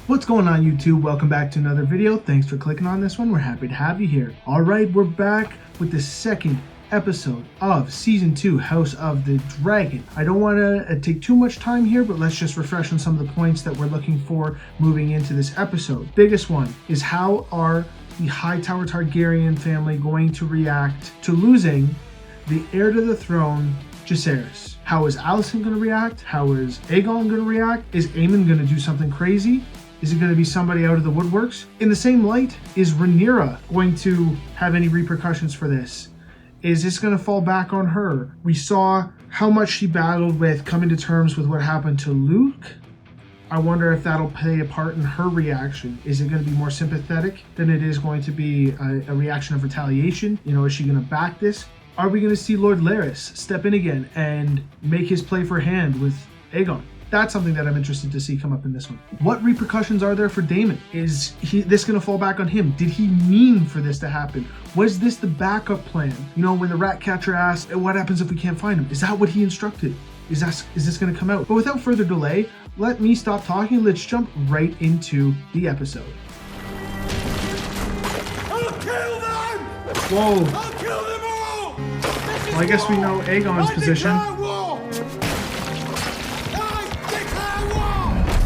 What's going on, YouTube? Welcome back to another video. Thanks for clicking on this one. We're happy to have you here. Alright, we're back with the second episode of Season 2, House of the Dragon. I don't want to take too much time here, but let's just refresh on some of the points that we're looking for moving into this episode. Biggest one is how are the Hightower Targaryen family going to react to losing the heir to the throne, Jacaerys? How is Alicent going to react? How is Aegon going to react? Is Aemon going to do something crazy? Is it going to be somebody out of the woodworks? In the same light, is Rhaenyra going to have any repercussions for this? Is this going to fall back on her? We saw how much she battled with coming to terms with what happened to Luke. I wonder if that'll play a part in her reaction. Is it going to be more sympathetic than it is going to be a reaction of retaliation? You know, is she going to back this? Are we going to see Lord Larys step in again and make his play for hand with Aegon? That's something that I'm interested to see come up in this one. What repercussions are there for Daemon? Is this going to fall back on him? Did he mean for this to happen? Was this the backup plan? You know, when the rat catcher asked, what happens if we can't find him? Is that what he instructed? Is this going to come out? But without further delay, let me stop talking. Let's jump right into the episode. I'll kill them! Whoa. I'll kill them all! Well, I guess we know Aegon's position.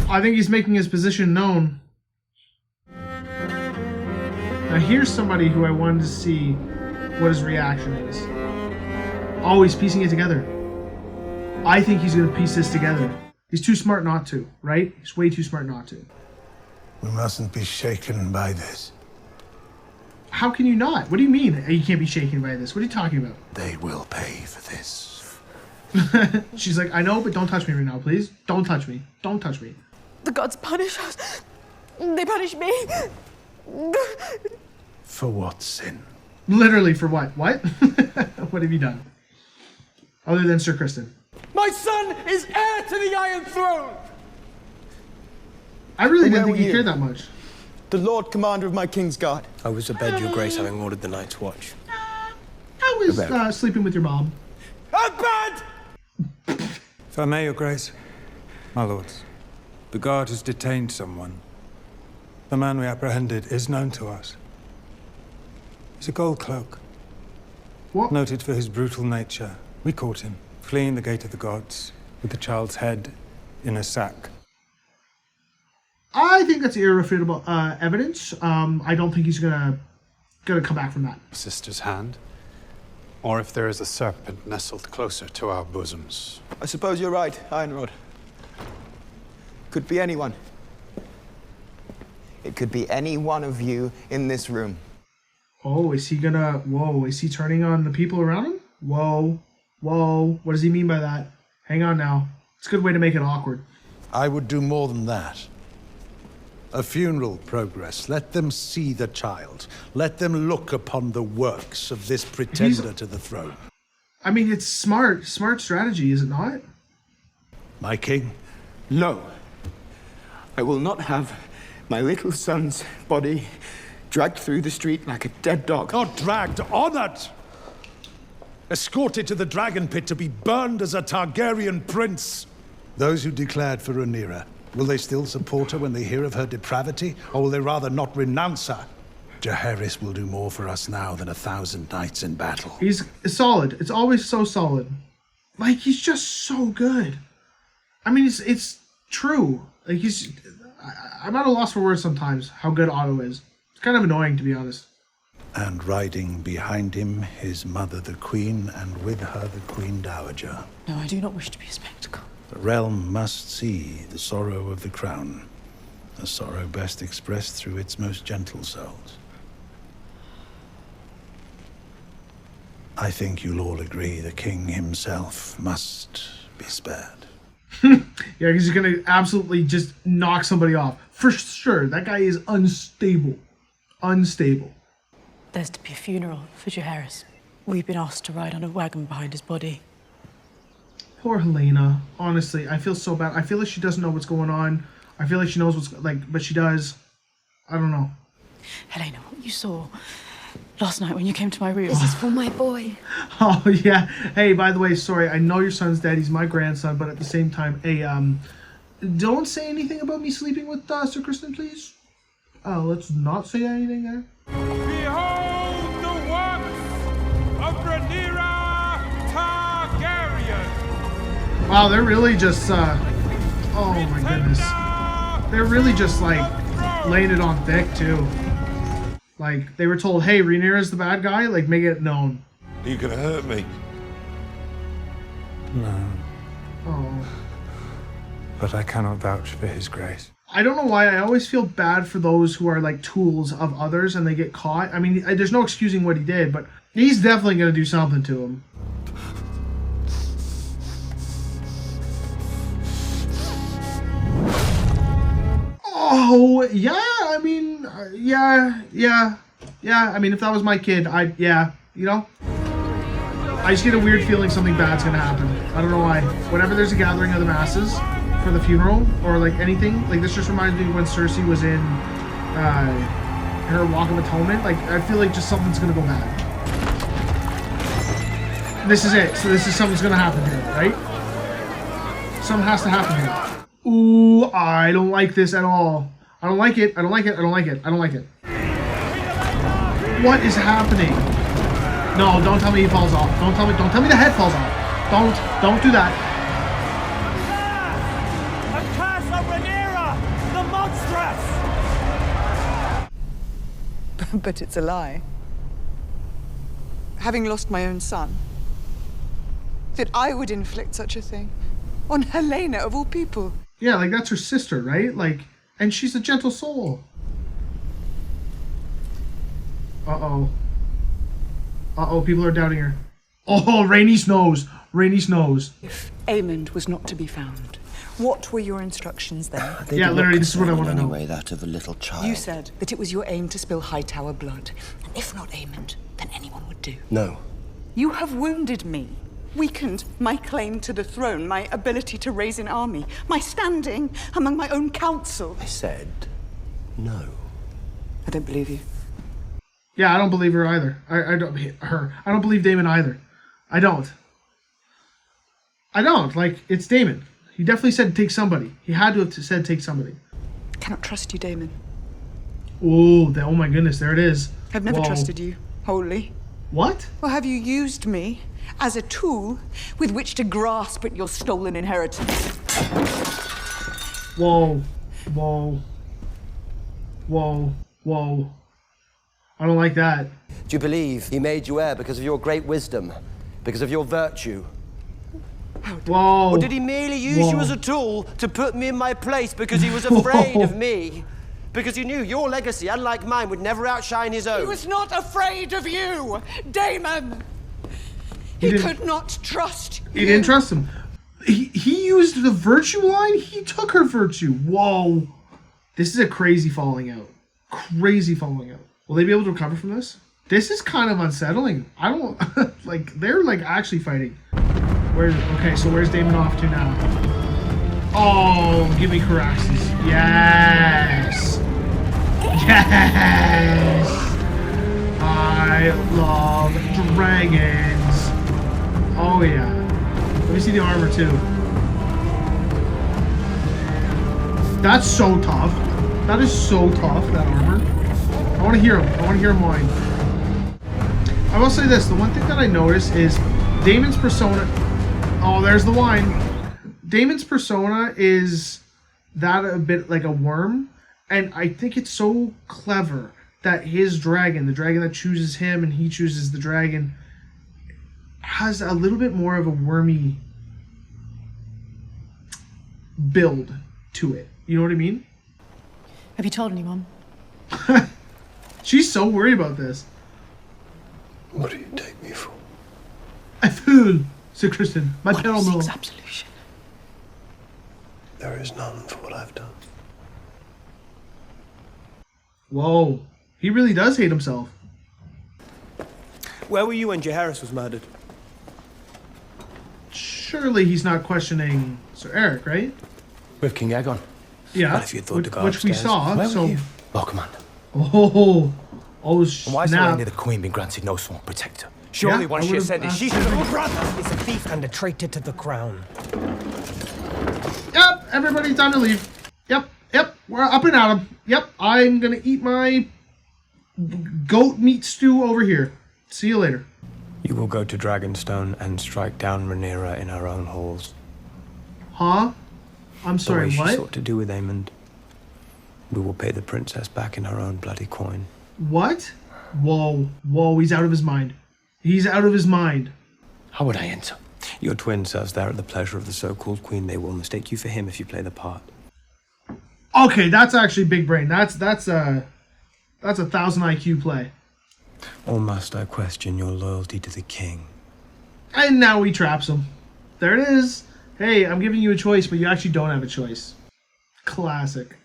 I think he's making his position known. Now here's somebody who I wanted to see what his reaction is. Oh, he's piecing it together. I think he's going to piece this together. He's too smart not to, right? He's way too smart not to. We mustn't be shaken by this. How can you not? What do you mean you can't be shaken by this? What are you talking about? They will pay for this. She's like, I know, but don't touch me right now, please. Don't touch me. Don't touch me. The gods punish us. They punish me. For what sin? Literally for what? What? What have you done? Other than Sir Criston. My son is heir to the Iron Throne! I really didn't Where think were you you? cared that much. The Lord Commander of my King's Guard. I was abed, your grace, having ordered the night's watch. I was sleeping with your mom. I'm bad! If I may, your grace, my lords, the guard has detained someone. The man we apprehended is known to us. He's a gold cloak, What? noted for his brutal nature. We caught him, fleeing the gate of the gods, with the child's head in a sack. I think that's irrefutable evidence. I don't think he's gonna come back from that. Sister's hand, or if there is a serpent nestled closer to our bosoms. I suppose you're right, Ironrod. Could be anyone. It could be any one of you in this room. Oh, is he gonna? Whoa, is he turning on the people around him? Whoa, whoa. What does he mean by that? Hang on now. It's a good way to make it awkward. I would do more than that. A funeral progress. Let them see the child. Let them look upon the works of this pretender to the throne. I mean, it's smart strategy, is it not? My king, No. I will not have my little son's body dragged through the street like a dead dog. not dragged, honored! Escorted to the dragon pit to be burned as a Targaryen prince. Those who declared for Rhaenyra, will they still support her when they hear of her depravity, or will they rather not renounce her? Jacaerys will do more for us now than 1,000 knights in battle. He's solid. It's always so solid. Like, he's just so good. I mean, it's true. Like, I'm at a loss for words sometimes how good Otto is. It's kind of annoying, to be honest. And riding behind him, his mother the queen, and with her the queen dowager. No, I do not wish to be a spectacle. The realm must see the sorrow of the crown, a sorrow best expressed through its most gentle souls. I think you'll all agree the king himself must be spared. Yeah, because he's gonna absolutely just knock somebody off. For sure, that guy is unstable. Unstable. There's to be a funeral for Jacaerys. We've been asked to ride on a wagon behind his body. Poor Helena. Honestly, I feel so bad. I feel like she doesn't know what's going on. I feel like she knows what's but she does. I don't know. Helena, what you saw last night when you came to my room. This is for my boy. Oh yeah. Hey, by the way, sorry. I know your son's dead. He's my grandson, but at the same time, hey, Don't say anything about me sleeping with Sir Kristen, please. Oh, let's not say anything there. Behold the works of Rhaenyra Targaryen. Wow, they're really just, oh my goodness. They're really just, like, laying it on thick, too. Like, they were told, hey, Rhaenyra's the bad guy, like, make it known. Are you gonna hurt me? No, Oh. but I cannot vouch for his grace. I don't know why, I always feel bad for those who are, like, tools of others and they get caught. I mean, there's no excusing what he did, but he's definitely gonna do something to him. Oh, yeah, I mean, yeah. I mean, if that was my kid, yeah, you know? I just get a weird feeling something bad's gonna happen. I don't know why. Whenever there's a gathering of the masses for the funeral, or like anything, like this just reminds me of when Cersei was in her Walk of Atonement. Like, I feel like just something's gonna go bad. This is it. So this is something's gonna happen here, right? Something has to happen here. Ooh, I don't like this at all. I don't like it. I don't like it. I don't like it. I don't like it. What is happening? No, don't tell me he falls off. Don't tell me the head falls off. Don't do that. A curse of Rhaenyra, the monstrous! But it's a lie. Having lost my own son, that I would inflict such a thing on Helena of all people. Yeah, like that's her sister, right? Like, and she's a gentle soul. Uh-oh. Uh-oh, people are doubting her. Oh, Rhaenys knows. Rhaenys knows. If Aemond was not to be found, what were your instructions then? Yeah, literally, this is what I want to know. Anyway, that of a little child. You said that it was your aim to spill Hightower blood. And if not Aemond, then anyone would do. No. You have wounded me, weakened my claim to the throne, my ability to raise an army, my standing among my own council. I said no. I don't believe you. Yeah, I don't believe her either. I don't believe Daemon either. I don't. Like, it's Daemon. He definitely said take somebody. He had to have said take somebody. I cannot trust you, Daemon. Oh, oh my goodness, there it is. I've never trusted you wholly. What? Or have you used me as a tool with which to grasp at your stolen inheritance? Whoa. I don't like that. Do you believe he made you heir because of your great wisdom? Because of your virtue? Whoa. Or did he merely use you as a tool to put me in my place because he was afraid of me? Because he knew your legacy, unlike mine, would never outshine his own? He was not afraid of you, Daemon! He could not trust you. He didn't trust him. He used the virtue line? He took her virtue. Whoa. This is a crazy falling out. Crazy falling out. Will they be able to recover from this? This is kind of unsettling. I don't... like, they're, like, actually fighting. Okay, so where's Daemon off to now? Oh, give me Caraxes. Yes! Yes! I love dragons. Oh, yeah. Let me see the armor, too. That's so tough. That is so tough, that armor. I want to hear him. I want to hear him whine. I will say this. The one thing that I notice is Daemon's persona... Oh, there's the whine. Daemon's persona is that a bit like a worm. And I think it's so clever that his dragon, the dragon that chooses him and he chooses the dragon, has a little bit more of a wormy build to it. You know what I mean? Have you told anyone? She's so worried about this. What do you take me for? A fool, Sir Kristen. My peril no. Absolution. There is none for what I've done. Whoa. He really does hate himself. Where were you when Jaehaerys was murdered? Surely he's not questioning Sir Eric, right? With King Aegon. Yeah. What if you thought to go which we upstairs? saw. Where so. were you? Well, Commander. Oh, And why has the snap. Lady the Queen been granted no sworn protector? Surely Yeah, once I she would've ascended, she asked should him. have... Brother is a thief and a traitor to the crown. Yep, everybody, time to leave. Yep, we're up and at 'em. Yep, I'm gonna eat my goat meat stew over here. See you later. You will go to Dragonstone and strike down Rhaenyra in her own halls. Huh? I'm sorry, the way what? she sought to do with Aemond. We will pay the princess back in her own bloody coin. What? Whoa, he's out of his mind. He's out of his mind. How would I answer? Your twin serves there at the pleasure of the so-called queen. They will mistake you for him if you play the part. Okay, that's actually big brain. That's a 1,000 IQ play. Or must I question your loyalty to the king? And now he traps him. There it is. Hey, I'm giving you a choice, but you actually don't have a choice. Classic.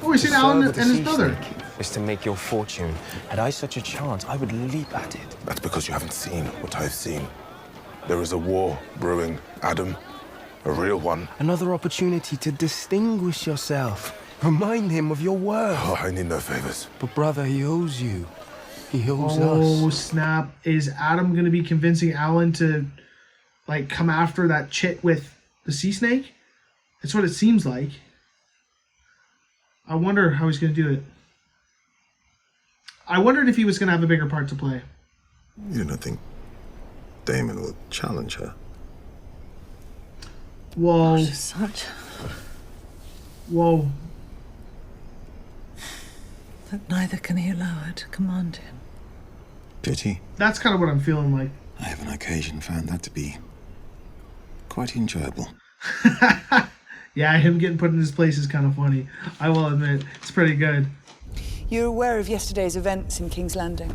Oh, we've seen Alan and his brother. Is to make your fortune. Had I such a chance, I would leap at it. That's because you haven't seen what I've seen. There is a war brewing, Adam. A real one. Another opportunity to distinguish yourself. Remind him of your worth. Oh, I need no favors. But brother, he owes you. He owes us. Oh, snap. Is Adam going to be convincing Alan to, like, come after that chit with the sea snake? That's what it seems like. I wonder how he's going to do it. I wondered if he was going to have a bigger part to play. You don't think Daemon will challenge her? Whoa. Such. Whoa. But neither can he allow her to command him. Pity. That's kind of what I'm feeling like. I have on occasion found that to be quite enjoyable. Yeah, him getting put in his place is kind of funny. I will admit, it's pretty good. You're aware of yesterday's events in King's Landing?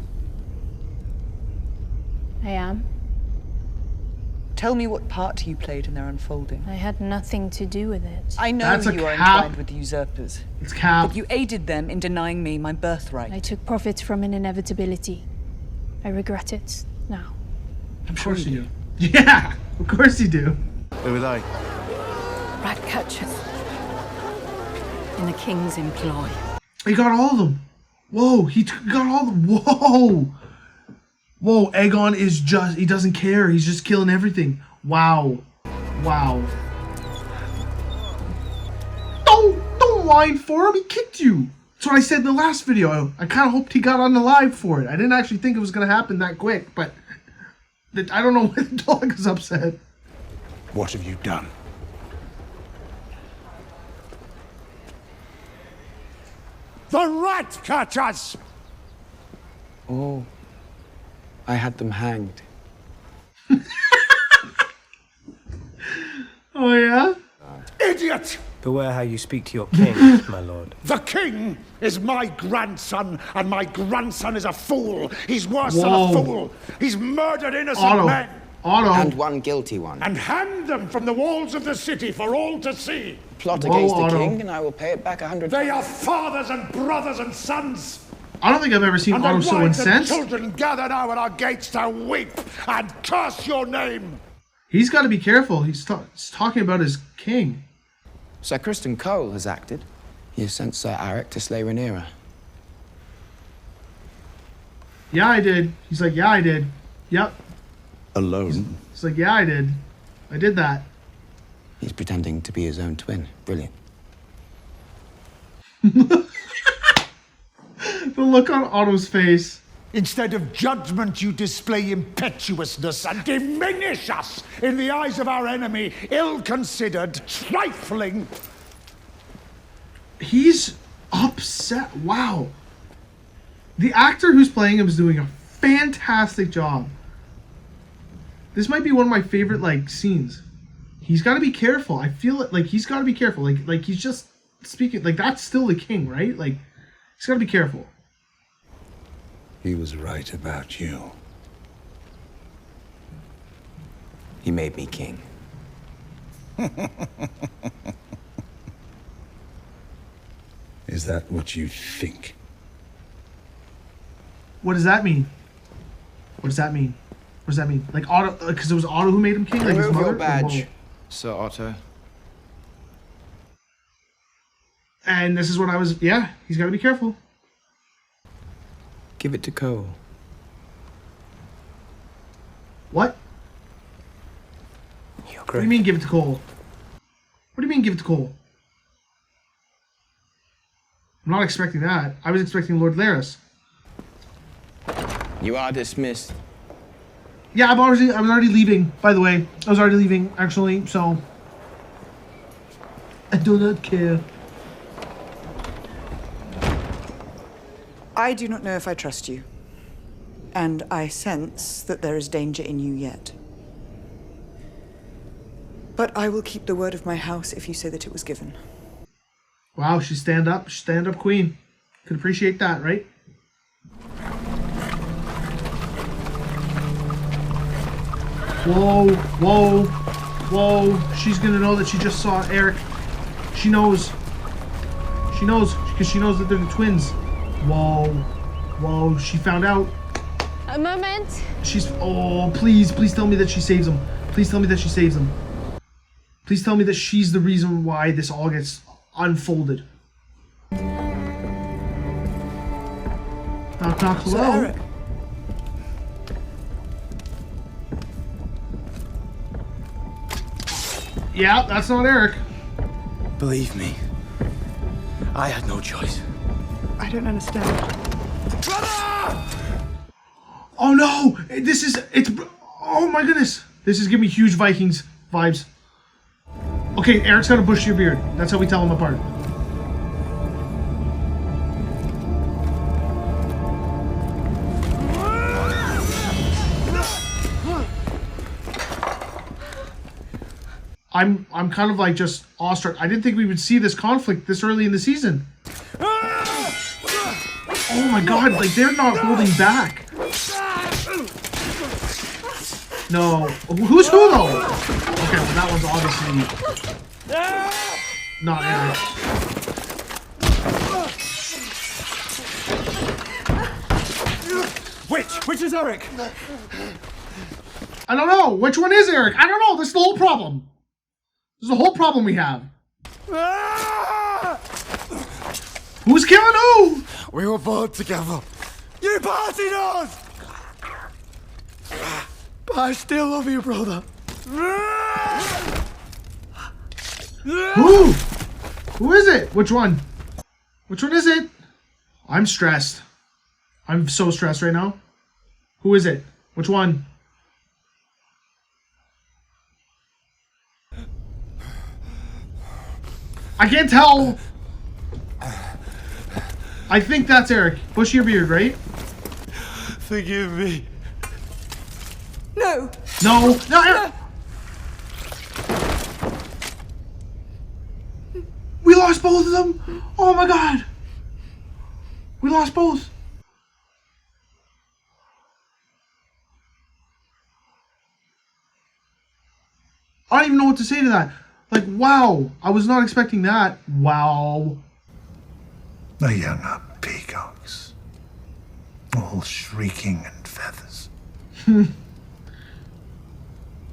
I am. Tell me what part you played in their unfolding. I had nothing to do with it. I know That's a you are cap. entwined with the usurpers. It's Cap. But you aided them in denying me my birthright. I took profit from an inevitability. I regret it now. Of course you do. Yeah, of course you do. Who are they? Ratcatchers. In the king's employ. He got all of them. Whoa, got all of them. Whoa, Aegon is just, he doesn't care. He's just killing everything. Wow. Don't whine for him. He kicked you. That's what I said in the last video. I kind of hoped he got on the live for it. I didn't actually think it was going to happen that quick, but I don't know why the dog is upset. What have you done? The rat catchers! Oh, I had them hanged. Oh, yeah? Idiot! Beware how you speak to your king, my lord. The king is my grandson, and my grandson is a fool. He's worse than a fool. He's murdered innocent men. And one guilty one. And hang them from the walls of the city for all to see. Plot against the king, and I will pay it back 100 They are fathers and brothers and sons. I don't think I've ever seen And Otto the so wives and incensed. children gather now at our gates to weep and curse your name. He's got to be careful. He's talking about his king. Sir Criston Cole has acted. He has sent Sir Aric to slay Rhaenyra. Yeah, I did. He's like, yeah, I did. Yep. Alone? He's like, yeah, I did. I did that. He's pretending to be his own twin. Brilliant. The look on Otto's face. Instead of judgment, you display impetuousness and diminish us in the eyes of our enemy, ill-considered, trifling. He's upset. Wow. The actor who's playing him is doing a fantastic job. This might be one of my favorite, like, scenes. He's got to be careful. I feel it, like, he's got to be careful. Like he's just speaking, like, that's still the king, right? Like, he's got to be careful. He was right about you. He made me king. Is that what you think? What does that mean? What does that mean? What does that mean? Like, Otto, because it was Otto who made him king? Like his Remove mother? your badge, Sir Otto. And this is what I was, yeah, he's got to be careful. Give it to Cole. What? What do you mean give it to Cole? What do you mean give it to Cole? I'm not expecting that. I was expecting Lord Larys. You are dismissed. Yeah, I was already leaving, by the way. I was already leaving, actually, so... I do not care. I do not know if I trust you. And I sense that there is danger in you yet. But I will keep the word of my house if you say that it was given. Wow, she's stand-up queen. Could appreciate that, right? Whoa, whoa, whoa. She's gonna know that she just saw Eric. She knows. She knows, because she knows that they're the twins. Whoa, whoa, she found out. A moment. She's, oh, please tell me that she saves him. Please tell me that she saves him. Please tell me that she's the reason why this all gets unfolded. Knock, knock, hello. Sir Eric. Yeah, that's not Eric. Believe me, I had no choice. I don't understand. Oh no! It's, oh my goodness. This is giving me huge Vikings vibes. Okay, Eric's got a bushier beard. That's how we tell him apart. I'm kind of like just awestruck. I didn't think we would see this conflict this early in the season. Oh my god, like they're not holding back. No. Who's who though? Okay, well that one's obviously not Eric. Which is Eric? I don't know. Which one is Eric? I don't know. This is the whole problem. This is the whole problem we have. Who's killing who? We were born together. You partied us! But I still love you, brother. Who? Who is it? Which one? Which one is it? I'm stressed. I'm so stressed right now. Who is it? Which one? I can't tell. I think that's Eric. Bushier beard, right? Forgive me. No. No. No, Eric. We lost both of them. Oh my god. We lost both. I don't even know what to say to that. Like, wow. I was not expecting that. Wow. The young are peacocks, all shrieking and feathers.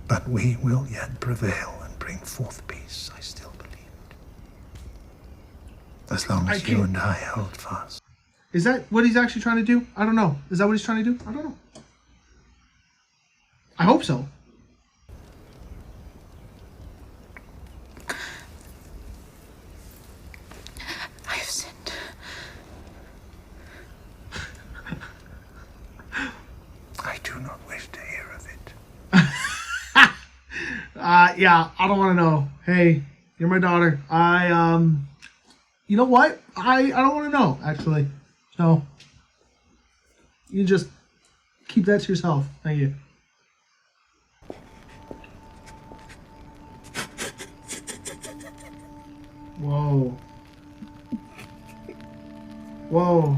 But we will yet prevail and bring forth peace, I still believed. As long as you and I hold fast. Is that what he's actually trying to do? I don't know. Is that what he's trying to do? I don't know. I hope so. I have sinned. I do not wish to hear of it. Yeah, I don't want to know. Hey, you're my daughter. You know what? I don't want to know, actually. So, you just keep that to yourself. Thank you. Whoa. Whoa.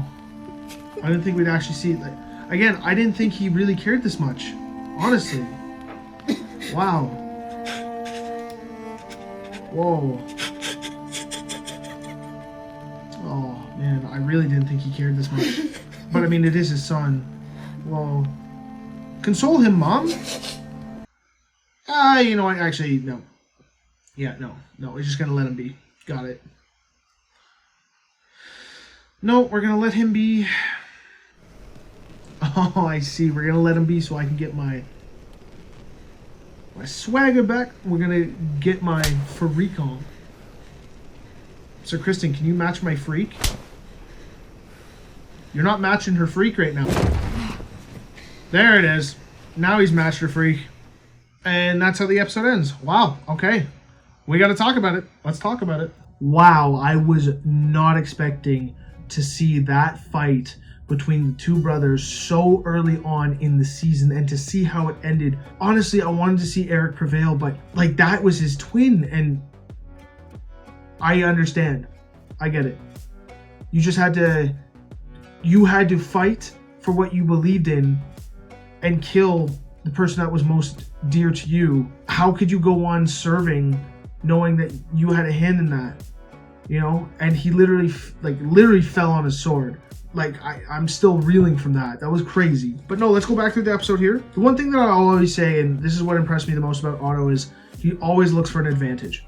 I didn't think we'd actually see it. Like, again, I didn't think he really cared this much. Honestly. Wow. Whoa. Oh, man. I really didn't think he cared this much. But, I mean, it is his son. Whoa. Console him, Mom. You know what? Actually, no. Yeah, no. No, we're just going to let him be. Got it. No, we're going to let him be. Oh, I see. We're going to let him be so I can get my My swagger back. We're gonna get my freak on. Sir Kristen, can you match my freak? You're not matching her freak right now. There it is. Now he's matched her freak. And that's how the episode ends. Wow, okay. We gotta talk about it. Let's talk about it. Wow, I was not expecting to see that fight between the two brothers so early on in the season and to see how it ended. Honestly, I wanted to see Eric prevail, but like that was his twin, and I understand. I get it. You just had to fight for what you believed in and kill the person that was most dear to you. How could you go on serving knowing that you had a hand in that? You know, and he literally fell on his sword. Like, I'm still reeling from that. That was crazy. But no, let's go back to the episode here. The one thing that I'll always say, and this is what impressed me the most about Otto, is he always looks for an advantage.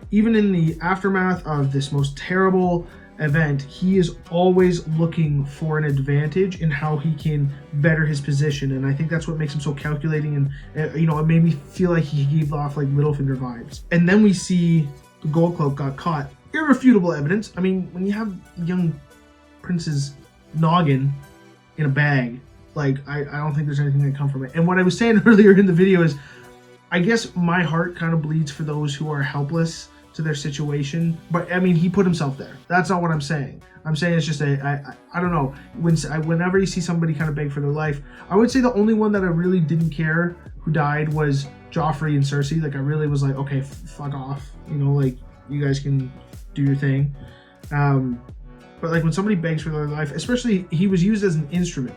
Even in the aftermath of this most terrible event, he is always looking for an advantage in how he can better his position. And I think that's what makes him so calculating. And, you know, it made me feel like he gave off like Littlefinger vibes. And then we see the Gold Cloak got caught. Irrefutable evidence. I mean, when you have young Prince's noggin in a bag, like I don't think there's anything that come from it. And what I was saying earlier in the video is, I guess my heart kind of bleeds for those who are helpless to their situation. But I mean, he put himself there. That's not what I'm saying. I'm saying it's just I don't know. Whenever you see somebody kind of beg for their life, I would say the only one that I really didn't care who died was Joffrey and Cersei. Like I really was like, okay, fuck off. You know, like you guys can do your thing. But like when somebody begs for their life, especially he was used as an instrument,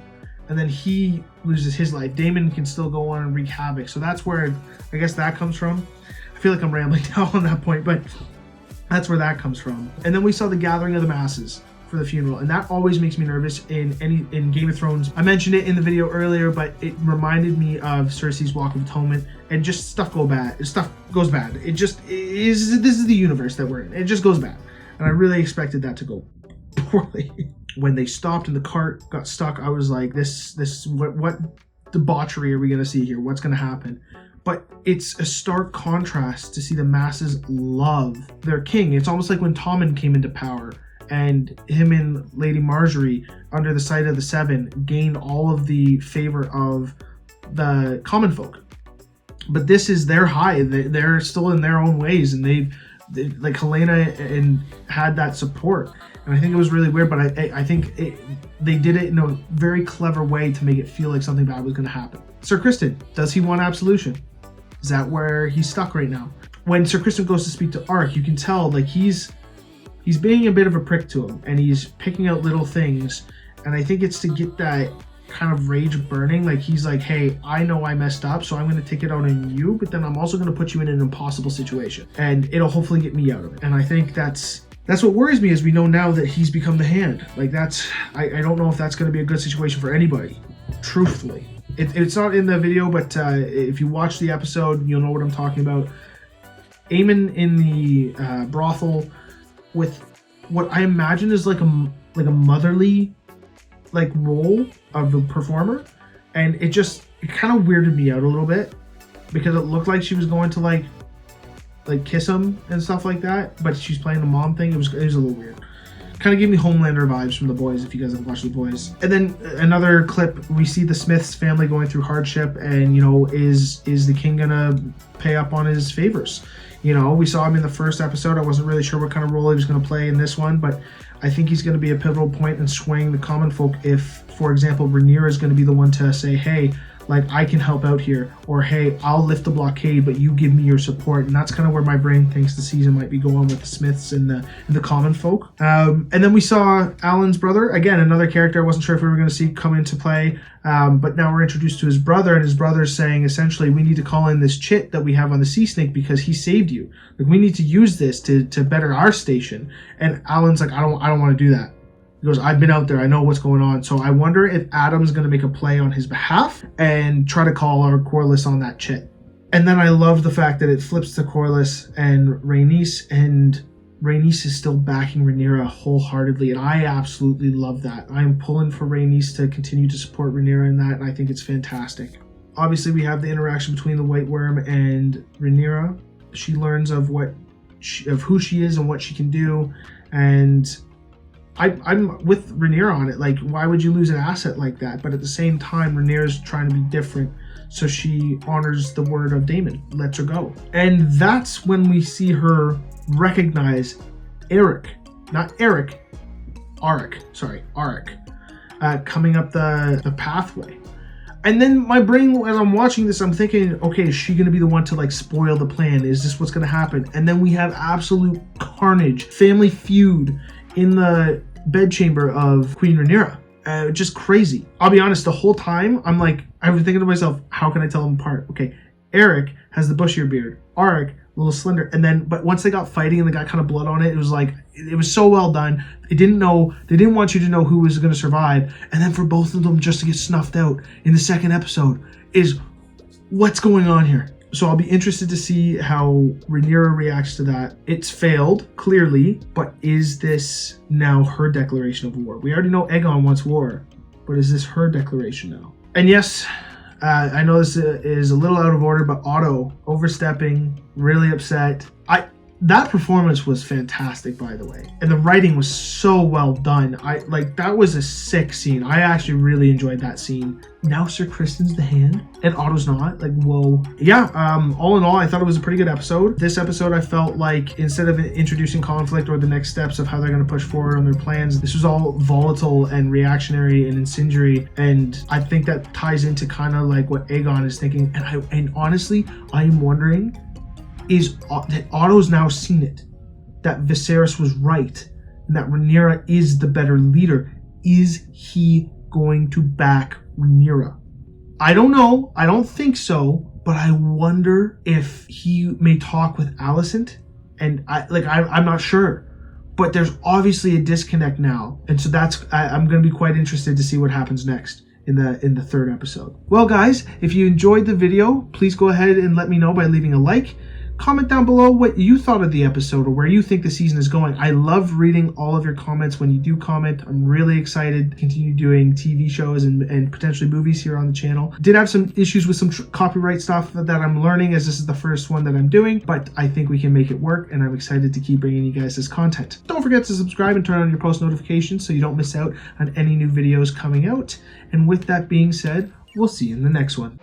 and then he loses his life, Daemon can still go on and wreak havoc. So that's where I guess that comes from. I feel like I'm rambling now on that point, but that's where that comes from. And then we saw the gathering of the masses for the funeral, and that always makes me nervous in Game of Thrones. I mentioned it in the video earlier, but it reminded me of Cersei's Walk of Atonement, and just stuff goes bad. It just is. This is the universe that we're in. It just goes bad, and I really expected that to go poorly. When they stopped and the cart got stuck, I was like, what debauchery are we gonna see here? What's gonna happen? But it's a stark contrast to see the masses love their king. It's almost like when Tommen came into power and him and Lady Marjorie, under the sight of the Seven, gained all of the favor of the common folk. But this is their high. They're still in their own ways, and they like Helena and had that support. And I think it was really weird, but I think they did it in a very clever way to make it feel like something bad was going to happen. Sir Kristen, does he want absolution? Is that where he's stuck right now? When Sir Kristen goes to speak to Ark, you can tell like he's being a bit of a prick to him, and he's picking out little things. And I think it's to get that kind of rage burning. Like he's like, hey, I know I messed up, so I'm going to take it out on you, but then I'm also going to put you in an impossible situation, and it'll hopefully get me out of it. And I think that's what worries me, is we know now that he's become the Hand. Like I don't know if that's going to be a good situation for anybody, truthfully. It's not in the video, but if you watch the episode, you'll know what I'm talking about. Aemon in the brothel with what I imagine is like a motherly like role of the performer, and it kind of weirded me out a little bit because it looked like she was going to like kiss him and stuff like that, but she's playing the mom thing. It was a little weird. Kind of gave me Homelander vibes from The Boys, if you guys have watched The Boys. And then another clip, we see the Smiths family going through hardship, and you know, is the king gonna pay up on his favors? You know, we saw him in the first episode. I wasn't really sure what kind of role he was going to play in this one, but I think he's going to be a pivotal point in swaying the common folk if, for example, Rhaenyra is going to be the one to say, hey, like, I can help out here, or hey, I'll lift the blockade, but you give me your support. And that's kind of where my brain thinks the season might be going, with the Smiths and the common folk. And then we saw Alan's brother, again, another character I wasn't sure if we were going to see come into play, but now we're introduced to his brother, and his brother's saying essentially, we need to call in this chit that we have on the Sea Snake because he saved you. Like, we need to use this to better our station. And Alan's like, I don't want to do that. He goes, I've been out there. I know what's going on. So I wonder if Adam's going to make a play on his behalf and try to call our Corlys on that chit. And then I love the fact that it flips to Corlys and Rhaenys, and Rhaenys is still backing Rhaenyra wholeheartedly. And I absolutely love that. I am pulling for Rhaenys to continue to support Rhaenyra in that, and I think it's fantastic. obviously we have the interaction between the White Worm and Rhaenyra. She learns of who she is and what she can do, and I'm with Rhaenyra on it. Like, why would you lose an asset like that? But at the same time, Rhaenyra's trying to be different, so she honors the word of Daemon, lets her go. And that's when we see her recognize Arik, coming up the pathway. And then my brain, as I'm watching this, I'm thinking, okay, is she going to be the one to like spoil the plan? Is this what's going to happen? And then we have absolute carnage, family feud in the bedchamber of Queen Rhaenyra. Just crazy. I'll be honest, the whole time I'm like, I was thinking to myself, how can I tell them apart? Okay, Arik has the bushier beard, Arik a little slender, and then but once they got fighting and they got kind of blood on it, it was like it was so well done. They didn't want you to know who was going to survive, and then for both of them just to get snuffed out in the second episode is what's going on here. So I'll be interested to see how Rhaenyra reacts to that. It's failed, clearly, but is this now her declaration of war? We already know Aegon wants war, but is this her declaration now? And yes, I know this is a little out of order, but Otto overstepping, really upset. That performance was fantastic, by the way, and the writing was so well done. That was a sick scene. I actually really enjoyed that scene. Now Sir Criston's the hand and Otto's not. Like, whoa. Yeah, all in all, I thought it was a pretty good episode. This episode, I felt like instead of introducing conflict or the next steps of how they're going to push forward on their plans, this was all volatile and reactionary and incendiary. And I think that ties into kind of like what Aegon is thinking. And honestly, I am wondering, is that Otto's now seen it, that Viserys was right, and that Rhaenyra is the better leader. Is he going to back Rhaenyra? I don't know. I don't think so. But I wonder if he may talk with Alicent. And I'm not sure. But there's obviously a disconnect now, and so I'm going to be quite interested to see what happens next in the third episode. Well, guys, if you enjoyed the video, please go ahead and let me know by leaving a like. Comment down below what you thought of the episode or where you think the season is going. I love reading all of your comments when you do comment. I'm really excited to continue doing TV shows and potentially movies here on the channel. Did have some issues with some copyright stuff that I'm learning, as this is the first one that I'm doing, but I think we can make it work, and I'm excited to keep bringing you guys this content. Don't forget to subscribe and turn on your post notifications so you don't miss out on any new videos coming out. And with that being said, we'll see you in the next one.